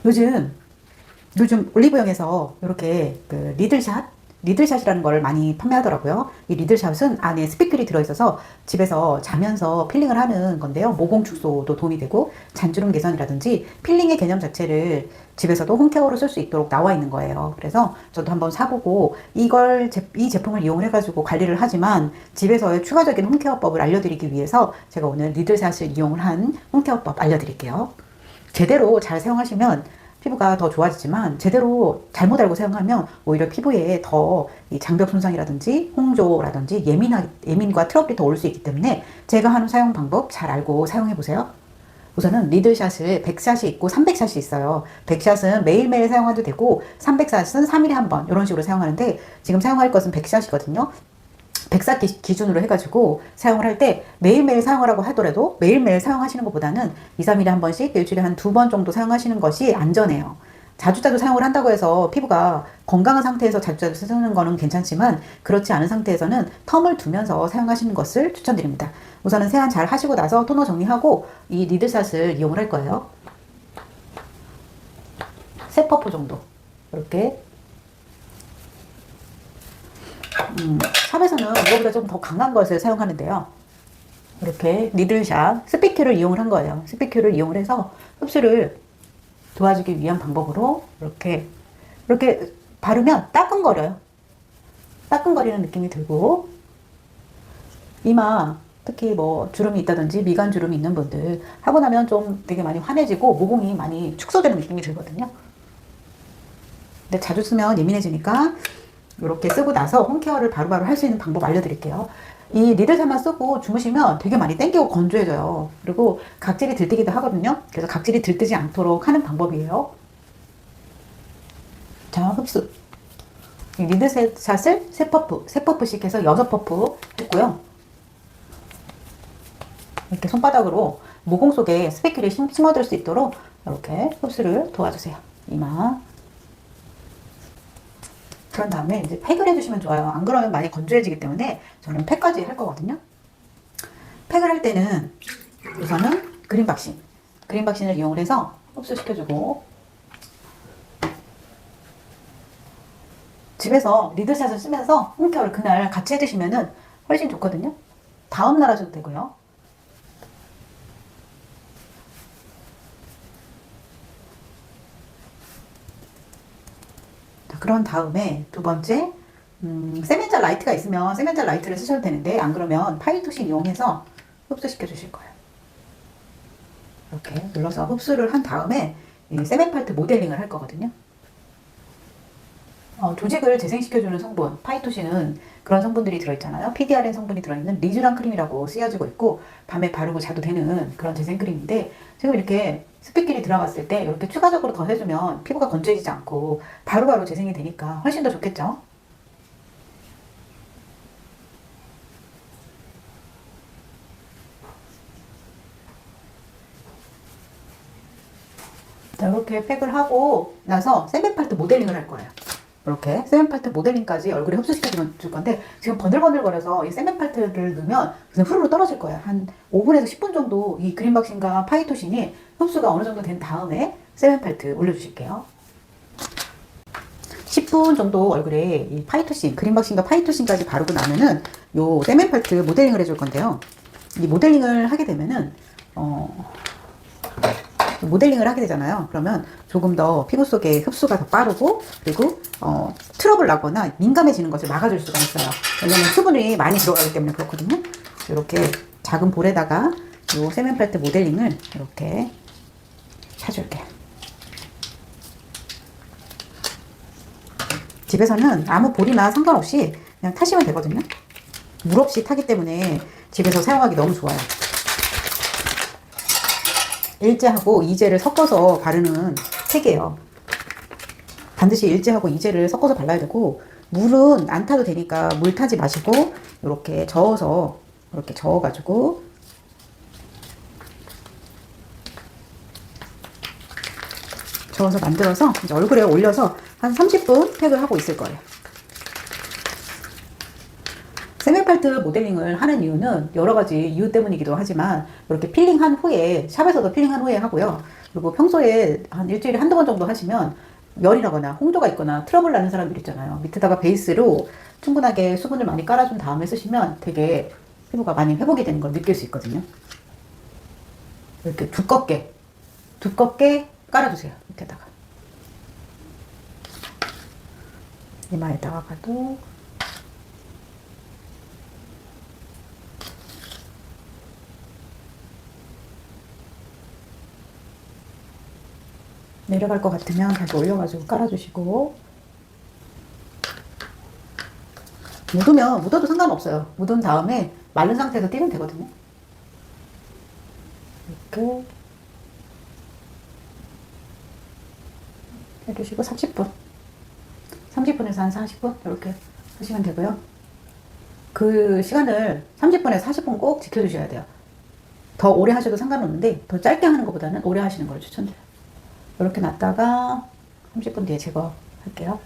요즘 올리브영에서 이렇게 그 리들샷이라는 걸 많이 판매하더라고요. 이 리들샷은 안에 스피클이 들어있어서 집에서 자면서 필링을 하는 건데요. 모공 축소도 도움이 되고 잔주름 개선이라든지 필링의 개념 자체를 집에서도 홈케어로 쓸 수 있도록 나와 있는 거예요. 그래서 저도 한번 사보고 이 제품을 이용을 해가지고 관리를 하지만 집에서의 추가적인 홈케어법을 알려드리기 위해서 제가 오늘 리들샷을 이용을 한 홈케어법 알려드릴게요. 제대로 잘 사용하시면 피부가 더 좋아지지만 제대로 잘못 알고 사용하면 오히려 피부에 더 이 장벽 손상이라든지 홍조라든지 예민과 트러블이 더 올 수 있기 때문에 제가 하는 사용 방법 잘 알고 사용해 보세요. 우선은 리들샷을 100샷이 있고 300샷이 있어요. 100샷은 매일매일 사용해도 되고 300샷은 3일에 한 번 이런 식으로 사용하는데 지금 사용할 것은 100샷이거든요. 100사 기준으로 해가지고 사용을 할 때 매일매일 사용하라고 하더라도 매일매일 사용하시는 것보다는 2, 3일에 한 번씩 일주일에 한 2번 정도 사용하시는 것이 안전해요. 자주자주 사용을 한다고 해서 피부가 건강한 상태에서 자주자주 쓰는 거는 괜찮지만 그렇지 않은 상태에서는 텀을 두면서 사용하시는 것을 추천드립니다. 우선은 세안 잘 하시고 나서 토너 정리하고 이 리들샷을 이용을 할 거예요. 3퍼프 정도 이렇게 샵에서는 이거보다 좀 더 강한 것을 사용하는데요. 이렇게 리들샷 스피큐를 이용을 한 거예요. 스피큐를 이용을 해서 흡수를 도와주기 위한 방법으로 이렇게 바르면 따끔거려요. 따끔거리는 느낌이 들고 이마 특히 뭐 주름이 있다든지 미간 주름이 있는 분들 하고 나면 좀 되게 많이 환해지고 모공이 많이 축소되는 느낌이 들거든요. 근데 자주 쓰면 예민해지니까 이렇게 쓰고 나서 홈케어를 바로바로 할 수 있는 방법 알려드릴게요. 이 리들샷만 쓰고 주무시면 되게 많이 땡기고 건조해져요. 그리고 각질이 들뜨기도 하거든요. 그래서 각질이 들뜨지 않도록 하는 방법이에요. 자, 흡수. 이 리들샷을 3퍼프씩 해서 6퍼프 했고요. 이렇게 손바닥으로 모공 속에 스피큘이 심어들 수 있도록 이렇게 흡수를 도와주세요. 이마. 그런 다음에 이제 팩을 해주시면 좋아요. 안 그러면 많이 건조해지기 때문에 저는 팩까지 할 거거든요. 팩을 할 때는 우선은 그린박신을 이용을 해서 흡수시켜주고 집에서 리들샷을 쓰면서 홈케어를 그날 같이 해주시면 훨씬 좋거든요. 다음날 하셔도 되고요. 그런 다음에 두 번째 세멘자 라이트가 있으면 세멘자 라이트를 쓰셔도 되는데 안 그러면 파이토신 이용해서 흡수시켜 주실 거예요. 이렇게 눌러서 흡수를 한 다음에 이 세멘팔트 모델링을 할 거거든요. 조직을 재생시켜주는 성분 파이토신은 그런 성분들이 들어있잖아요. PDRN 성분이 들어있는 리쥬란 크림이라고 쓰여지고 있고 밤에 바르고 자도 되는 그런 재생크림인데 지금 이렇게 습기끼리 들어갔을 때 이렇게 추가적으로 더 해주면 피부가 건조해지지 않고 바로바로 재생이 되니까 훨씬 더 좋겠죠. 자, 이렇게 팩을 하고 나서 세멘팔트 모델링을 할 거예요. 이렇게 세멘팔트 모델링까지 얼굴에 흡수시켜 줄 건데 지금 번들번들거려서 이 세멘팔트를 넣으면 그냥 후루룩 떨어질 거예요. 한 5분에서 10분 정도 이 그린박신과 파이토신이 흡수가 어느 정도 된 다음에 세멘팔트 올려주실게요. 10분 정도 얼굴에 이 파이토신, 그린박신과 파이토신까지 바르고 나면은 요 세멘팔트 모델링을 해줄 건데요. 이 모델링을 하게 되면은 모델링을 하게 되잖아요. 그러면 조금 더 피부 속에 흡수가 더 빠르고 그리고 트러블 나거나 민감해지는 것을 막아줄 수가 있어요. 왜냐면 수분이 많이 들어가기 때문에 그렇거든요. 이렇게 작은 볼에다가 이 세면팔트 모델링을 이렇게 차줄게요. 집에서는 아무 볼이나 상관없이 그냥 타시면 되거든요. 물 없이 타기 때문에 집에서 사용하기 너무 좋아요. 일제하고 이제를 섞어서 바르는 팩이에요. 반드시 일제하고 이제를 섞어서 발라야 되고 물은 안 타도 되니까 물 타지 마시고 이렇게 저어서 이렇게 저어가지고 만들어서 이제 얼굴에 올려서 한 30분 팩을 하고 있을 거예요. 세면팔트 모델링을 하는 이유는 여러 가지 이유 때문이기도 하지만 이렇게 필링한 후에 샵에서도 필링한 후에 하고요. 그리고 평소에 한 일주일에 한두 번 정도 하시면 열이 나거나 홍조가 있거나 트러블 나는 사람들 있잖아요. 밑에다가 베이스로 충분하게 수분을 많이 깔아준 다음에 쓰시면 되게 피부가 많이 회복이 되는 걸 느낄 수 있거든요. 이렇게 두껍게 깔아주세요. 밑에다가. 이마에다가도 내려갈 것 같으면 다시 올려가지고 깔아주시고, 묻어도 상관없어요. 묻은 다음에 마른 상태에서 띄면 되거든요. 이렇게 해주시고 30분에서 한 40분 이렇게 하시면 되고요. 그 시간을 30분에서 40분 꼭 지켜주셔야 돼요. 더 오래 하셔도 상관없는데 더 짧게 하는 것보다는 오래 하시는 걸 추천드려요. 이렇게 놨다가 30분 뒤에 제거할게요.